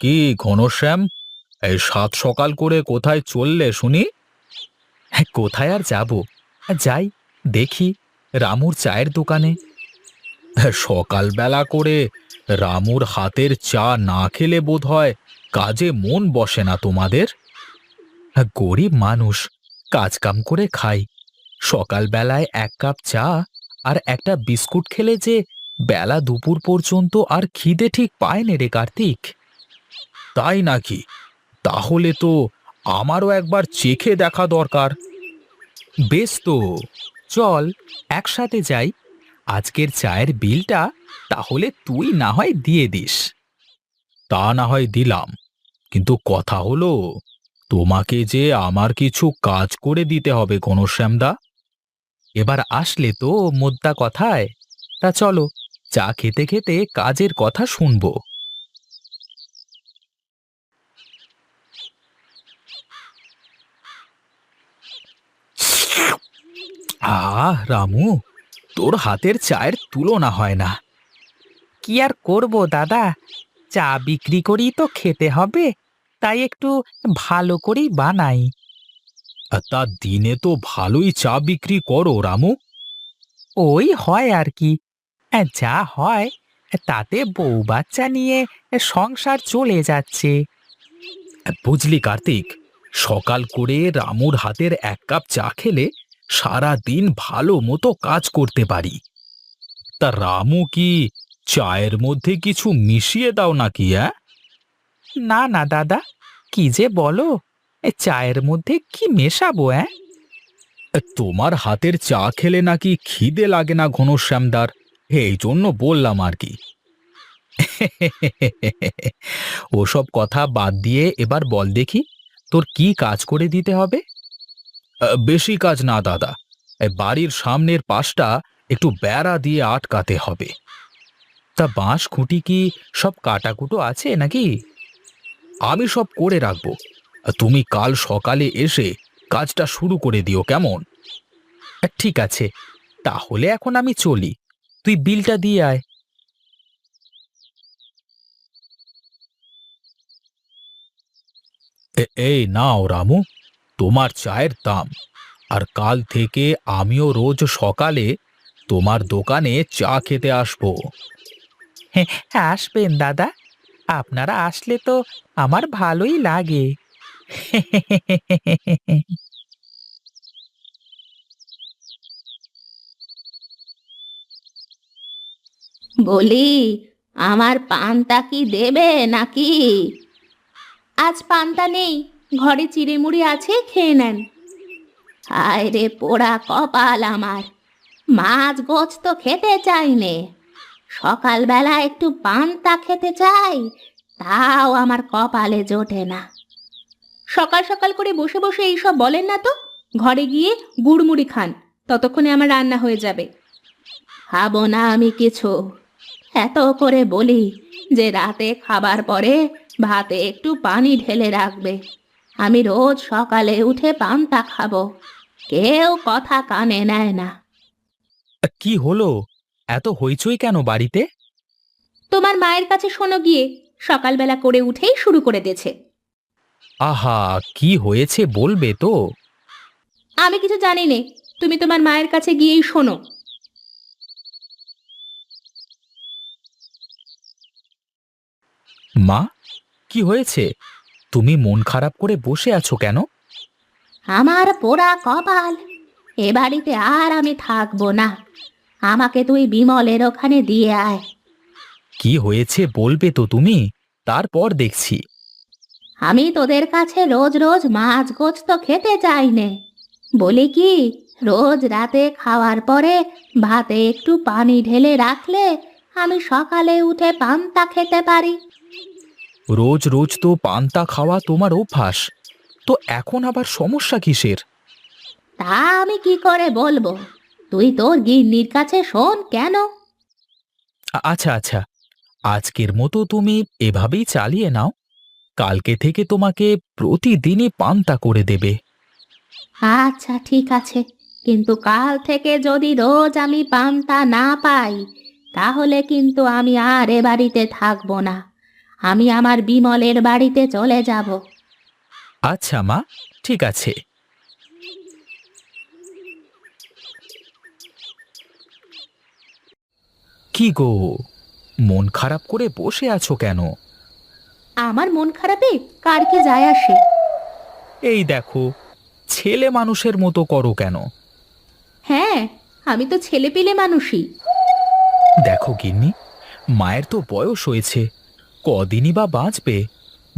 কি ঘনশ্যাম, এই সাত সকাল করে কোথায় চললে শুনি? হ্যাঁ, কোথায় আর যাব, যাই দেখি রামুর চায়ের দোকানে। সকালবেলা করে রামুর হাতের চা না খেলে বোধ হয় কাজে মন বসে না তোমাদের। গরিব মানুষ, কাজকাম করে খাই। সকালবেলায় এক কাপ চা আর একটা বিস্কুট খেলে যে বেলা দুপুর পর্যন্ত আর খিদে ঠিক পায় নে রে কার্তিক। তাই নাকি? তাহলে তো আমারও একবার চেখে দেখা দরকার। বেশ তো, চল একসাথে যাই। আজকের চায়ের বিলটা তাহলে তুই না হয় দিয়ে দিস। তা না হয় দিলাম, কিন্তু কথা হলো, তোমাকে যে আমার কিছু কাজ করে দিতে হবে ঘনশ্যামদা। এবার আসলে তো মোদ্দা কথায়। তা চলো, চা খেতে খেতে কাজের কথা শুনবো। রামু, তোর হাতের চায়ের তুলনা হয় না। কি আর করব দাদা, চা বিক্রি করেই তো খেতে হবে, তাই একটু ভালো করেই বানাই। তা দিনে তো ভালোই চা বিক্রি করো রামু। ওই হয় আর কি, যা হয় তাতে বউ বাচ্চা নিয়ে সংসার চলে যাচ্ছে। বুঝলি কার্তিক, সকাল করে রামুর হাতের এক কাপ চা খেলে সারা দিন ভালো মতো কাজ করতে পারি। তা রামু কি চায়ের মধ্যে কিছু মিশিয়ে দাও নাকি? না না দাদা, কি যে বলো, চায়ের মধ্যে কি মেশাবো? তোমার হাতের চা খেলে নাকি খিদে লাগে না ঘনশ্যামদার, এই জন্য বললাম আর কি। ওসব কথা বাদ দিয়ে এবার বল দেখি, তোর কি কাজ করে দিতে হবে? বেশি কাজ না দাদা, এই বাড়ির সামনের পাশটা একটু বেড়া দিয়ে আটকাতে হবে। তা বাঁশ খুঁটি কি সব কাটাকুটো আছে নাকি? আমি সব করে রাখবো, তুমি কাল সকালে এসে কাজটা শুরু করে দিও, কেমন? ঠিক আছে, তাহলে এখন আমি চলি, তুই বিলটা দিয়ে আয়। এই নাও রামু, তোমার চায়ের দাম। আর কাল থেকে আমিও রোজ সকালে তোমার দোকানে চা খেতে আসবো। হ্যাঁ, আসবেন দাদা, আপনারা আসলে তো আমার ভালোই লাগে। বলি, আমার পান্তা কি দেবে নাকি? আজ পান্তা নেই, ঘরে চিড়েমুড়ি আছে, খেয়ে নেন। হায় রে পোড়া কপাল আমার, মাছ গোছ তো খেতে চাইনে, সকালবেলা একটু পান্তা খেতে চাই, তাও আমার কপালে জোটে না। সকাল সকাল করে বসে বসে এইসব বলেন না তো, ঘরে গিয়ে গুড়মুড়ি খান, ততক্ষণে আমার রান্না হয়ে যাবে। খাবো না আমি কিছু, এত করে বলি যে রাতে খাবার পরে ভাতে একটু পানি ঢেলে রাখবে, আমি রোজ সকালে উঠে পান্তা খাবো, কেউ কথা কানে নেয় না। কি হলো, এত হইচই কেন বাড়িতে? তোমার মায়ের কাছে শোনো গিয়ে, সকালবেলা করে উঠেই শুরু করে দিয়েছে। আহা, কি হয়েছে বলবে তো? আমি কিছু জানি নে, তুমি তোমার মায়ের কাছে গিয়েই শোনো। মা, কি হয়েছে? তুমি মন খারাপ করে বসে আছো কেন? আমার পোড়া কপাল, এ বাড়িতে আর আমি থাকবো না, আমাকে তুই বিমলের ওখানে দিয়ে আয়। কি হয়েছে বলবে তো তুমি, তারপর দেখছি। আমি তোদের কাছে রোজ রোজ মাছ গোছ তো খেতে চাই নে, বলি কি, রোজ রাতে খাওয়ার পরে ভাতে একটু পানি ঢেলে রাখলে আমি সকালে উঠে পান্তা খেতে পারি। রোজ রোজ তো পান্তা খাওয়া তোমার অভ্যাস, তো এখন আবার সমস্যা কিসের? তা আমি কি করে বলবো, তুই তোর গিন্নির কাছে শোন কেন। আচ্ছা আচ্ছা, আজকের মতো তুমি এভাবেই চালিয়ে নাও, কালকে থেকে তোমাকে প্রতিদিনই পান্তা করে দেবে। আচ্ছা ঠিক আছে, কিন্তু কাল থেকে যদি রোজ আমি পান্তা না পাই, তাহলে কিন্তু আমি আর এ বাড়িতে থাকবো না, আমি আমার বিমলের বাড়িতে চলে যাব। আচ্ছা মা, ঠিক আছে। কি গো, মন খারাপ করে বসে আছো কেন? আমার মন খারাপে কার কি যায় আসে? এই দেখো, ছেলে মানুষের মতো করো কেন? হ্যাঁ, আমি তো ছেলেপিলে মানুষই। দেখো গিন্নি, মায়ের তো বয়স হয়েছে, কদিনই বা বাঁচবে।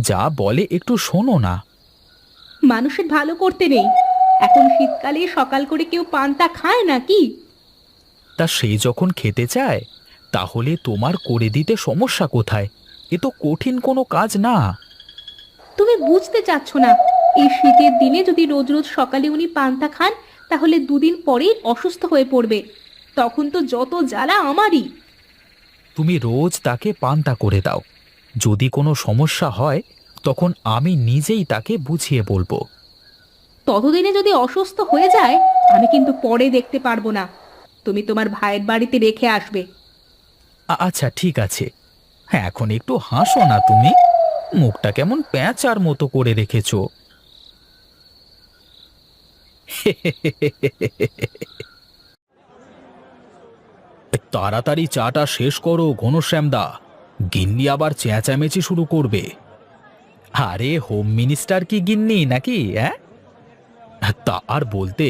যা বলে একটু শোনো না। মানুষের ভালো করতে নেই। এখন শীতকালে সকাল করে কেউ পান্তা খায় নাকি? তা সেই যখন খেতে চায়, তাহলে তোমার করে দিতে সমস্যা কোথায়? এ তো কঠিন কোনো কাজ না। তুমি বুঝতে চাচ্ছ না। এই শীতের দিনে যদি রোজ রোজ সকালে উনি পান্তা খান, তাহলে দুদিন পরেই অসুস্থ হয়ে পড়বে। তখন তো যত জ্বালা আমারই। তুমি রোজ তাকে পান্তা করে দাও। যদি কোনো সমস্যা হয়, তখন আমি নিজেই তাকে বুঝিয়ে বলবো। ততদিনে যদি অসুস্থ হয়ে যায়, আমি কিন্তু পরে দেখতে পারবো না। তুমি তোমার ভাইয়ের বাড়িতে রেখে আসবে। আচ্ছা ঠিক আছে। হ্যাঁ, এখন একটু হাসো না তুমি। মুখটা কেমন প্যাঁচার মতো করে রেখেছো। তাড়াতাড়ি চাটা শেষ করো ঘনশ্যামদা, গিন্নি আবার চেঁচামেচি শুরু করবে। আরে হোম মিনিস্টার কি গিন্নি নাকি? হ্যাঁ, তা আর বলতে,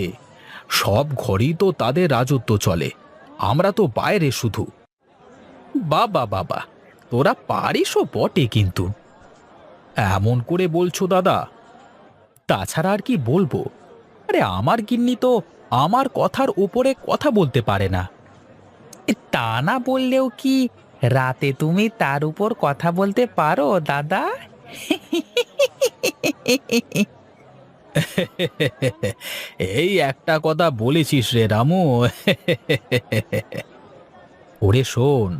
সব ঘরেই তো তাদের রাজত্ব চলে, আমরা তো বাইরে শুধু। বাবা বাবা, তোরা পারিসও বটে, কিন্তু এমন করে বলছো দাদা। তাছাড়া আর কি বলবো? আরে আমার গিন্নি তো আমার কথার উপরে কথা বলতে পারে না। তা না বললেও কি রাতে তুমি তার উপর কথা বলতে পারো দাদা? এই একটা কথা বলেছিস রে রামু। ওরে শোন,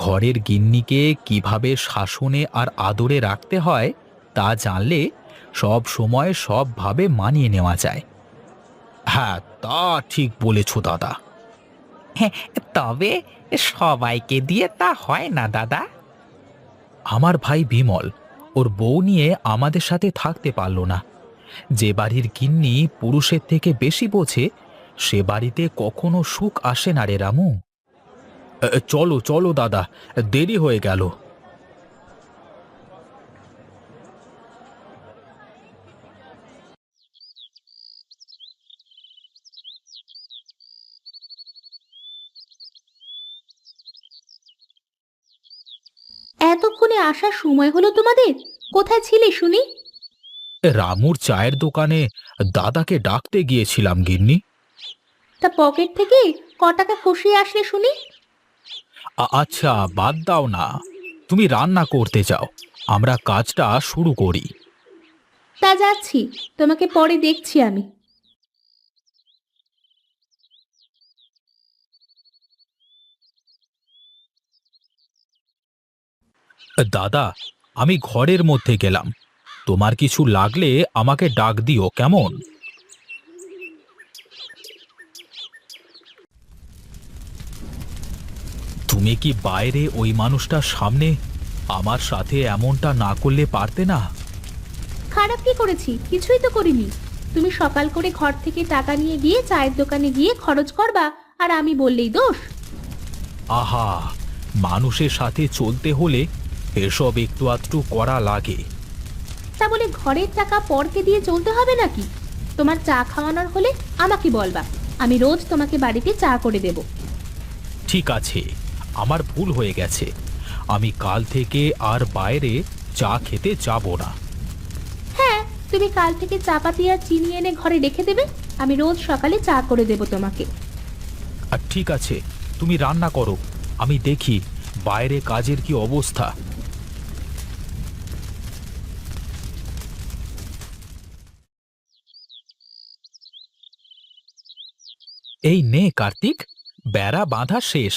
ঘরের গিন্নিকে কিভাবে শাসনে আর আদরে রাখতে হয় তা জানলে সব সময় সবভাবে মানিয়ে নেওয়া যায়। হ্যাঁ, তা ঠিক বলেছ দাদা। হ্যাঁ, তবে সবাইকে দিয়ে তা হয় না দাদা। আমার ভাই বিমল ওর বউ নিয়ে আমাদের সাথে থাকতে পারল না। যে বাড়ির গিন্নি পুরুষের থেকে বেশি বোঝে, সে বাড়িতে কখনো সুখ আসে না রে রামু। চলো চলো দাদা, দেরি হয়ে গেল। এতক্ষণে আসার সময় হলো তোমাদের? কোথায় ছিলে শুনি? রামুর চায়ের দোকানে দাদাকে ডাকতে গিয়েছিলাম গিন্নি। তা পকেট থেকে ক টাকা খসিয়ে আসলে শুনি? আচ্ছা বাদ দাও না, তুমি রান্না করতে যাও, আমরা কাজটা শুরু করি। তা যাচ্ছি, তোমাকে পরে দেখছি আমি। দাদা, আমি ঘরের মধ্যে গেলাম, তোমার কিছু লাগলে আমাকে ডাক দিও কেমন? তুমি কি বাইরে ওই মানুষটার সামনে আমার সাথে এমনটা না করলে পারতে না? খারাপ কি করেছি? কিছুই তো করিনি। তুমি সকাল করে ঘর থেকে টাকা নিয়ে গিয়ে চায়ের দোকানে গিয়ে খরচ করবা, আর আমি বললেই দোষ? আহা, মানুষের সাথে চলতে হলে এসব একটু আধটু করা লাগে। তা বলে ঘরের টাকা পরকে দিয়ে চলতে হবে নাকি? তোমার চা খাওয়ানোর হলে আমাকে বলবা, আমি রোজ তোমাকে বাড়িতে চা করে দেব। ঠিক আছে, আমার ভুল হয়ে গেছে, আমি কাল থেকে আর বাইরে চা খেতে যাব না। হ্যাঁ, তুমি কাল থেকে চা পাতি আর চিনি এনে ঘরে রেখে দেবে, আমি রোজ সকালে চা করে দেব তোমাকে। আর ঠিক আছে, তুমি রান্না করো, আমি দেখি বাইরে কাজের কি অবস্থা। এই নে কার্তিক, বেড়া বাঁধা শেষ।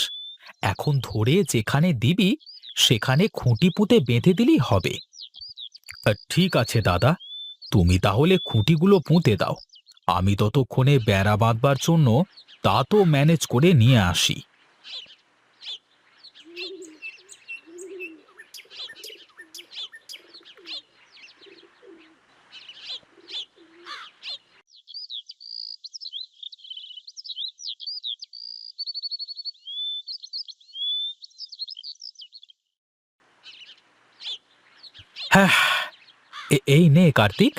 এখন ধরে যেখানে দিবি সেখানে খুঁটি পুঁতে বেঁধে দিলেই হবে। ঠিক আছে দাদা, তুমি তাহলে খুঁটিগুলো পুঁতে দাও, আমি ততক্ষণে বেড়া বাঁধবার জন্য তা তো ম্যানেজ করে নিয়ে আসি। হ্যাঁ, এই নে কার্তিক,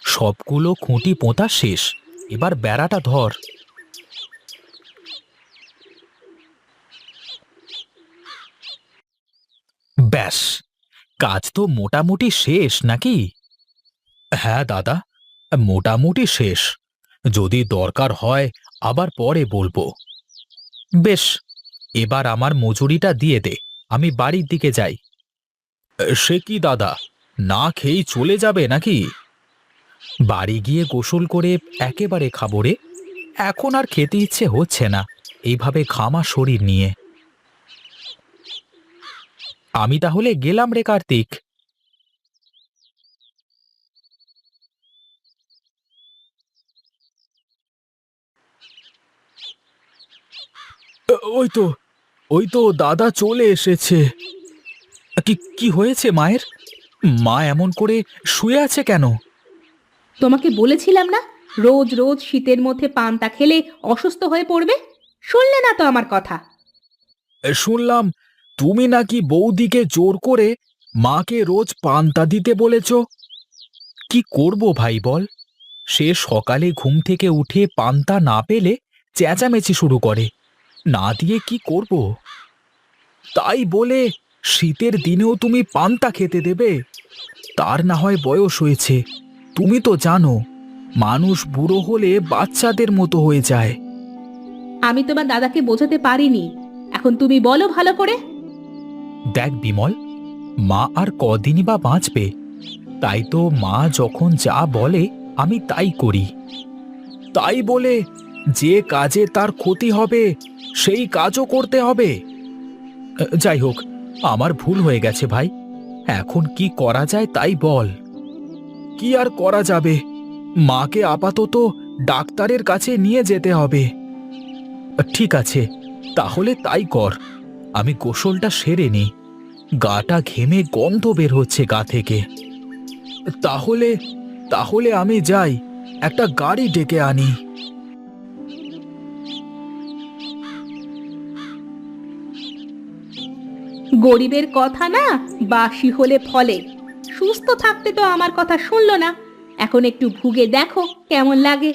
সবগুলো খুঁটি পোঁতা শেষ। এবার বেড়াটা ধর। ব্যাস, কাজ তো মোটামুটি শেষ নাকি? হ্যাঁ দাদা, মোটামুটি শেষ। যদি দরকার হয় আবার পরে বলবো। বেশ, এবার আমার মজুরিটা দিয়ে দে, আমি বাড়ির দিকে যাই। সে কি দাদা, না খেয়েই চলে যাবে নাকি? বাড়ি গিয়ে গোসল করে একেবারে খাবো রে। এখন আর খেতে ইচ্ছে হচ্ছে না এইভাবে ঘামা শরীর নিয়ে। আমি তাহলে গেলাম রে কার্তিক। ওই তো, ওই তো দাদা চলে এসেছে। কি কি হয়েছে মায়ের? মা এমন করে শুয়ে আছে কেন? তোমাকে বলেছিলাম না, রোজ রোজ শীতের মধ্যে পান্তা খেলে অসুস্থ হয়ে পড়বে। শুনলে না তো আমার কথা। শুনলাম তুমি নাকি বৌদিকে জোর করে মাকে রোজ পান্তা দিতে বলেছ। কি করব ভাই বল, সে সকালে ঘুম থেকে উঠে পান্তা না পেলে চেঁচামেচি শুরু করে। না দিয়ে কি করব? তাই বলে শীতের দিনেও তুমি পান্তা খেতে দেবে? তার না হয় বয়স হয়েছে, তুমি তো জানো মানুষ বুড়ো হলে বাচ্চাদের মতো হয়ে যায়। আমি তোমার দাদাকে বোঝাতে পারিনি, এখন তুমি বলো ভালো করে। দেখ বিমল, মা আর কদিনই বা বাঁচবে, তাই তো মা যখন যা বলে আমি তাই করি। তাই বলে যে কাজে তার ক্ষতি হবে সেই কাজও করতে হবে? যাই হোক, আমার ভুল হয়ে গেছে ভাই। এখন কি করা যায় তাই বল। কি আর করা যাবে, মাকে আপাতত ডাক্তারের কাছে নিয়ে যেতে হবে। ঠিক আছে, তাহলে তাই কর। আমি গোসলটা সেরে নিই, গাটা ঘেমে গন্ধ বের হচ্ছে গা থেকে। তাহলে তাহলে আমি যাই, একটা গাড়ি ডেকে আনি। গরিবের কথা না বাসি হলে ফলে। সুস্থ থাকতে তো আমার কথা শুনলো না, এখন একটু ভুগে দেখো কেমন লাগে।